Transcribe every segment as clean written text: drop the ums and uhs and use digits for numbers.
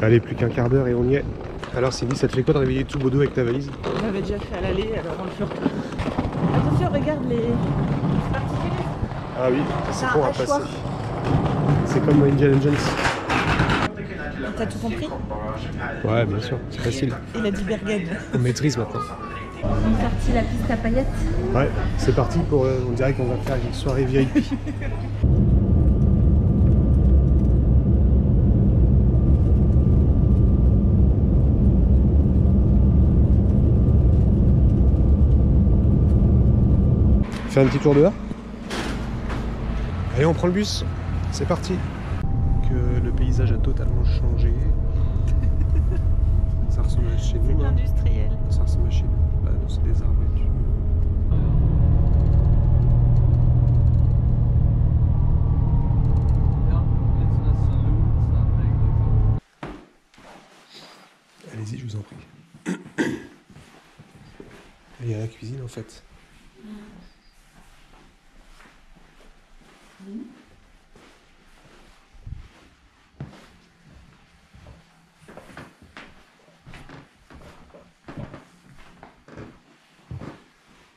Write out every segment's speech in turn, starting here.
Allez, plus qu'un quart d'heure et on y est. Alors Cindy, ça te fait quoi de réveiller tout Bodo avec ta valise? On l'avait déjà fait à l'aller, alors on le fait retour. Attention, regarde les particules. Ah oui, c'est bon à passer. hachoir. C'est comme Indiana Jones. T'as tout compris? Ouais, bien sûr, c'est facile. Il a dit Bergen. On maîtrise maintenant. On est parti la piste à paillettes. Ouais, c'est parti pour... on dirait qu'on va faire une soirée VIP. Fais un petit tour dehors. Allez, on prend le bus. C'est parti. Que le paysage a totalement changé. Ça ressemble à chez nous. C'est industriel. Ça ressemble à chez nous. Bah non, c'est des arbres et du... Allez-y, je vous en prie. Il y a la cuisine en fait.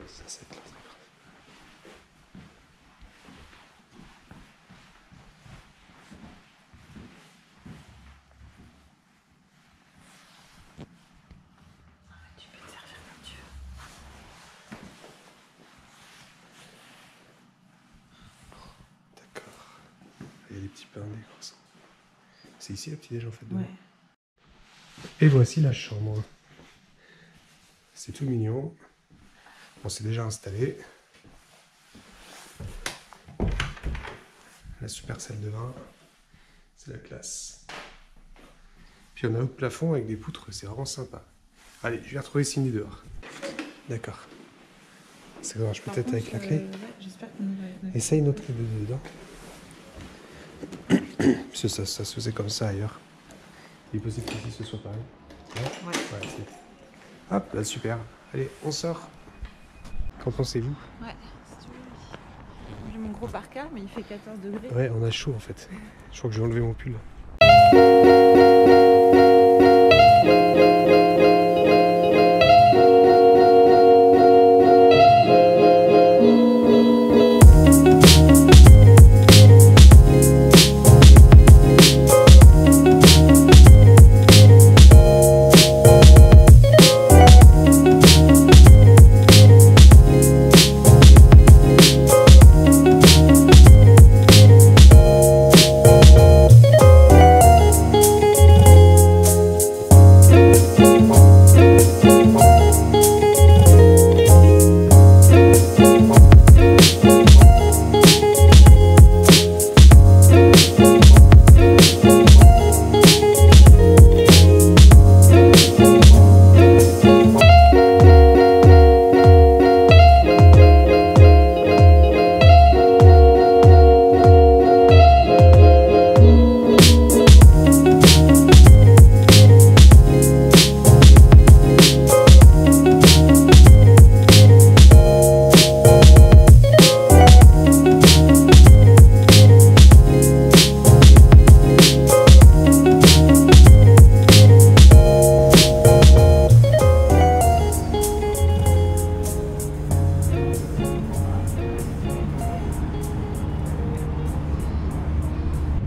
Ça, c'est clair. Tu peux te servir comme tu veux. D'accord. Il y a des petits pains, des croissants. C'est ici le petit-déj en fait. Ouais. Et voici la chambre. C'est tout mignon. On s'est déjà installé. La super salle de bain. C'est la classe. Puis on a un haut plafond avec des poutres, c'est vraiment sympa. Allez, je vais retrouver Cindy dehors. D'accord. Ça marche peut-être avec la clé. Ouais, j'espère qu'on va... Essaye notre clé dedans. Parce que ça se faisait comme ça ailleurs. Il est possible qu'ici ce soit pareil. Ouais. Hop, là, super. Allez, on sort. Qu'en pensez-vous? Ouais, si tu veux. J'ai mon gros parka, mais il fait 14 degrés. Ouais, on a chaud en fait. Je crois que je vais enlever mon pull.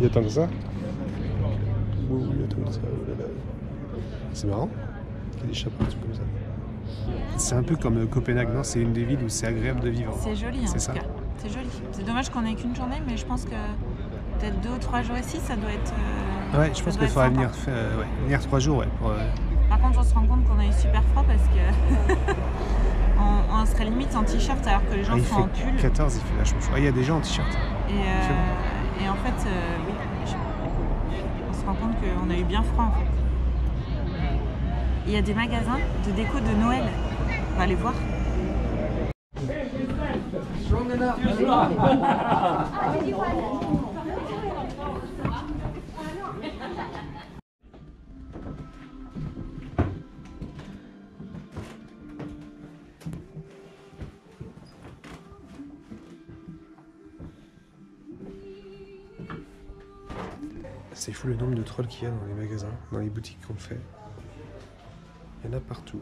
Il y a tant que ça. Ouh, il y a tant que ça. Oh là là. C'est marrant. Il y a des chats partout comme ça. C'est un peu comme Copenhague, non? C'est une des villes où c'est agréable de vivre. C'est joli, en tout cas. C'est joli. C'est dommage qu'on ait qu'une journée, mais je pense que peut-être 2 ou 3 jours ici, ça doit être. Ouais, je pense qu'il faudrait venir 3 jours. Ouais, pour, Par contre, on se rend compte qu'on a eu super froid parce que on serait limite en t-shirt alors que les gens sont en pull. 14, il fait vachement chaud. Il y a des gens en t-shirt. Et en fait, oui, on se rend compte qu'on a eu bien froid en fait. Il y a des magasins de déco de Noël. On va aller voir. C'est fou le nombre de trolls qu'il y a dans les magasins, dans les boutiques qu'on fait. Il y en a partout.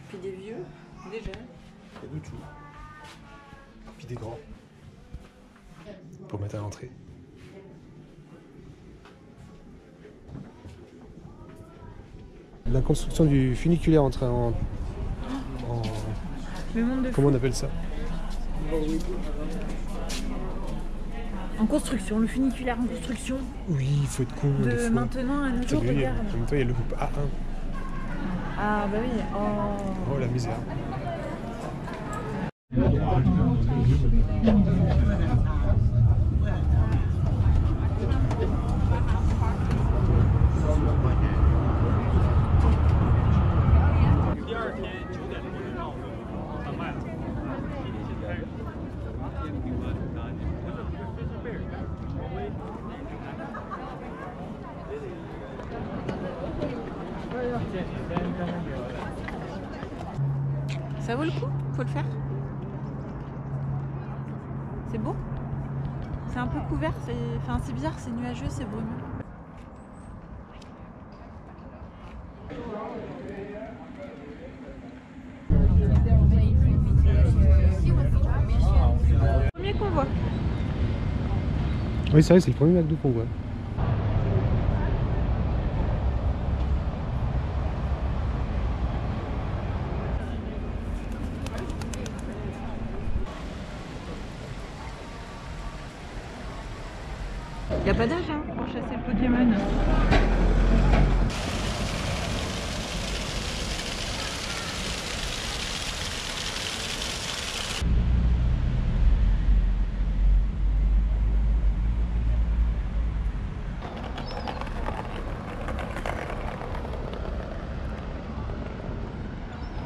Puis des vieux, des jeunes. Il y a de tout. Puis des grands. Pour mettre à l'entrée. La construction du funiculaire en Le monde de comment on appelle ça? En construction, le funiculaire en construction. Oui, il faut être con. De des fois. maintenant à nos jours, T'as vu, regarde. en même temps, il y a le groupe A1. Ah bah oui, Oh la misère. Ça vaut le coup? Faut le faire? C'est beau? C'est un peu couvert, c'est bizarre, c'est nuageux, c'est brumeux. Premier qu'on voit. Oui, c'est vrai, c'est le premier McDo qu'on voit. Il n'y a pas d'âge hein, pour chasser le Pokémon.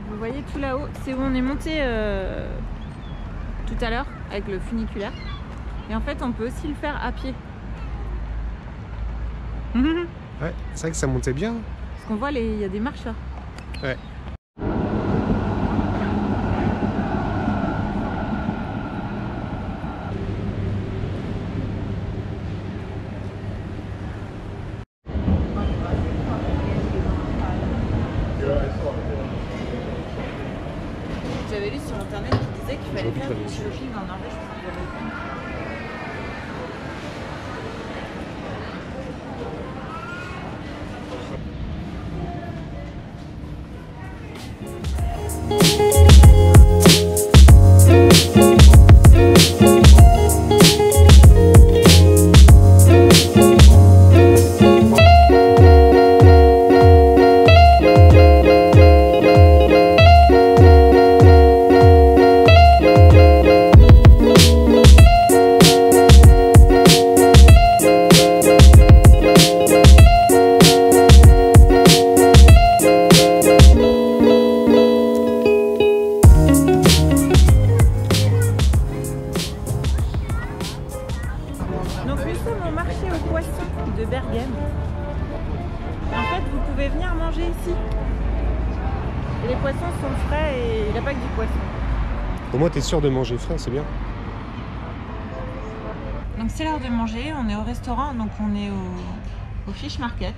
Vous voyez tout là-haut, c'est où on est monté tout à l'heure avec le funiculaire. Et en fait, on peut aussi le faire à pied. Ouais, c'est vrai que ça montait bien. Parce qu'on voit, il y a des marches là. Ouais. J'avais lu sur internet qui disait qu'il fallait faire du shopping en Norvège pour pouvoir le prendre. Donc nous sommes au marché aux poissons de Bergen. En fait, vous pouvez venir manger ici. Et les poissons sont frais et il n'y a pas que du poisson. Au moins, t'es sûr de manger frais, c'est bien. Donc c'est l'heure de manger, on est au restaurant, donc on est au Fish Market.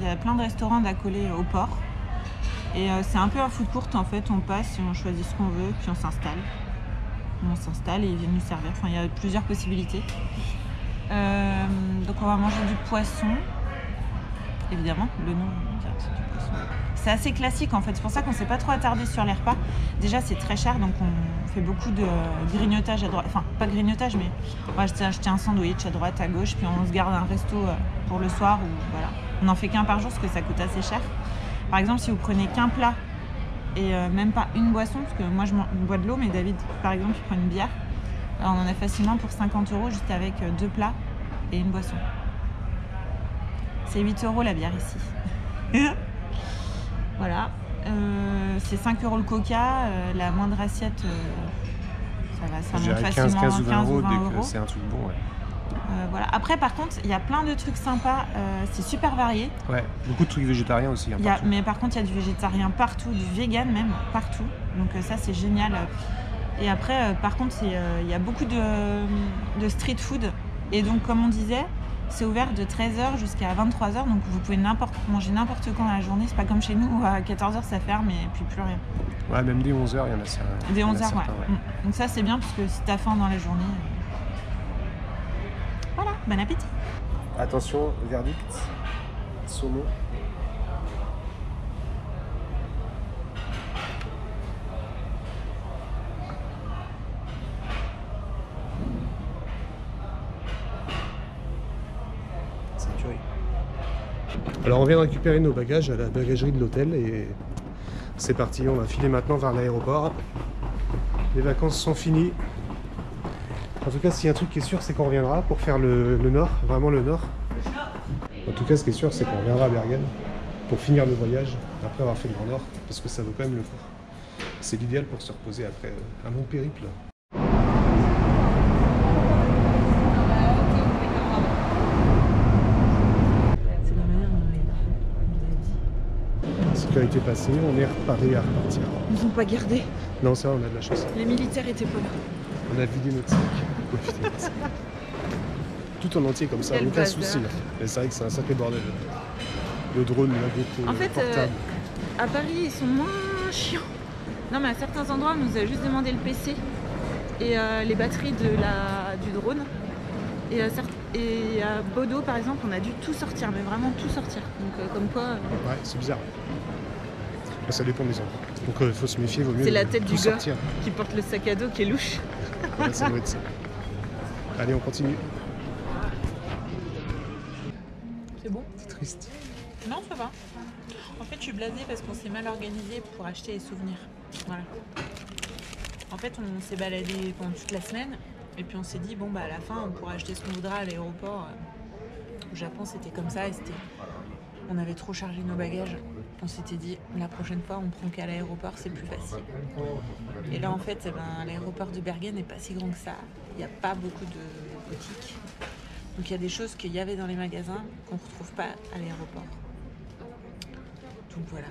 Il y a plein de restaurants d'accolés au port. Et c'est un peu un food court en fait, on passe et on choisit ce qu'on veut, puis on s'installe. On s'installe et ils viennent nous servir, enfin il y a plusieurs possibilités. Donc on va manger du poisson, évidemment, le nom c'est du poisson. C'est assez classique en fait, c'est pour ça qu'on ne s'est pas trop attardé sur les repas. Déjà c'est très cher, donc on fait beaucoup de grignotage à droite, enfin pas de grignotage, mais on va acheter un sandwich à droite, à gauche, puis on se garde un resto pour le soir, ou voilà. On n'en fait qu'un par jour parce que ça coûte assez cher. Par exemple, si vous prenez qu'un plat et même pas une boisson, parce que moi je bois de l'eau, mais David par exemple il prend une bière, alors on en a facilement pour 50 € juste avec 2 plats et une boisson. C'est 8 € la bière ici. Voilà. C'est 5 € le coca, la moindre assiette, ça monte facilement 15 ou 20 15 ou 20 dès €. que c'est un truc bon, ouais. Voilà. Après, par contre, il y a plein de trucs sympas, c'est super varié. Ouais, beaucoup de trucs végétariens aussi. Hein, Mais par contre, il y a du végétarien partout, du vegan même, partout. Donc ça, c'est génial. Et après, par contre, il y a beaucoup de street food. Et donc, comme on disait, c'est ouvert de 13h jusqu'à 23h, donc vous pouvez manger n'importe quand dans la journée. C'est pas comme chez nous où à 14h ça ferme et puis plus rien. Ouais, même dès 11h, il y en a ça. Dès 11h, ouais. Donc ça c'est bien parce que si t'as faim dans la journée. Voilà, bon appétit. Attention, verdict, saumon. Alors on vient de récupérer nos bagages à la bagagerie de l'hôtel et c'est parti, on va filer maintenant vers l'aéroport. Les vacances sont finies. En tout cas, s'il y a un truc qui est sûr, c'est qu'on reviendra pour faire le nord, vraiment le nord. En tout cas, ce qui est sûr, c'est qu'on reviendra à Bergen pour finir le voyage après avoir fait le Grand Nord, parce que ça vaut quand même le coup. C'est l'idéal pour se reposer après un long périple. Sécurité passée, on est reparé à repartir. Ils nous ont pas gardé. Non, ça, on a de la chance. Les militaires étaient pas là. On a vidé notre sac. Tout en entier comme ça, Quel aucun bazar. souci. Mais c'est vrai que c'est un sacré bordel. Le drone, la GoPro, En fait, portable. à Paris, ils sont moins chiants. Non, mais à certains endroits, on nous a juste demandé le PC et les batteries du drone. Et à Bodo, par exemple, on a dû tout sortir, mais vraiment tout sortir. Donc, comme quoi. Ouais, c'est bizarre. Ça dépend des endroits. Donc il faut se méfier, vaut mieux C'est la de tête tout du gars sortir. qui porte le sac à dos qui est louche. Ouais, ça doit être ça. Allez, on continue. C'est bon? C'est triste. Non, ça va. En fait, je suis blasée parce qu'on s'est mal organisé pour acheter les souvenirs. Voilà. En fait, on s'est baladé pendant toute la semaine et puis on s'est dit, bon, bah à la fin, on pourra acheter ce qu'on voudra à l'aéroport. Au Japon, c'était comme ça et on avait trop chargé nos bagages. On s'était dit, la prochaine fois, on prend qu'à l'aéroport, c'est plus facile. Et là, en fait, l'aéroport de Bergen n'est pas si grand que ça. Il n'y a pas beaucoup de boutiques. Donc, il y a des choses qu'il y avait dans les magasins qu'on ne retrouve pas à l'aéroport. Donc, voilà.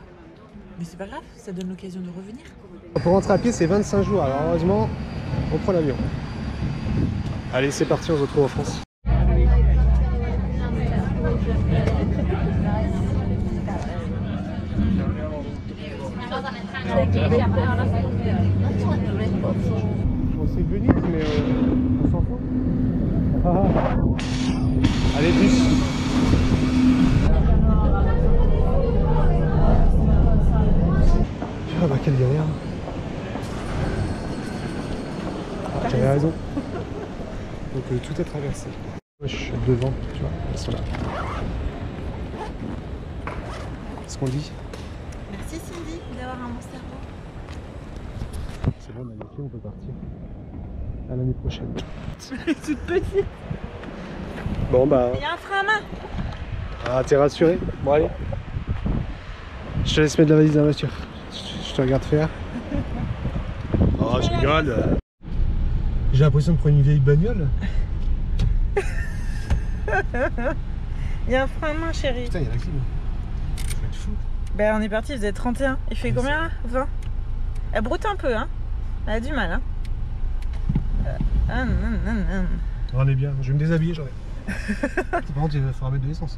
Mais c'est pas grave, ça donne l'occasion de revenir. Pour rentrer à pied, c'est 25 jours. Alors, heureusement, on prend l'avion. Allez, c'est parti, on se retrouve en France. On sait Venise, mais on s'en fout. Allez, bus. Ah bah quelle galère. J'avais raison. Donc tout est traversé. Moi je suis devant, tu vois, elles sont là. Ce qu'on dit. Merci Cindy d'avoir un bon cerveau. C'est bon, on a les clés, on peut partir. À l'année prochaine. Toute petite. Bon bah. Il y a un frein à main. Ah, t'es rassuré? Bon allez. Je te laisse mettre la valise dans la voiture. Je te regarde faire. Oh, je rigole. J'ai l'impression de prendre une vieille bagnole. Il y a un frein à main, chérie. Putain, il y a la clim. Faut être fou. Ben, on est parti, vous êtes 31. Il fait combien là? 20. Elle broute un peu, hein. Elle a du mal, hein. On est bien. Je vais me déshabiller, j'en ai. Par contre, il faudra mettre de l'essence.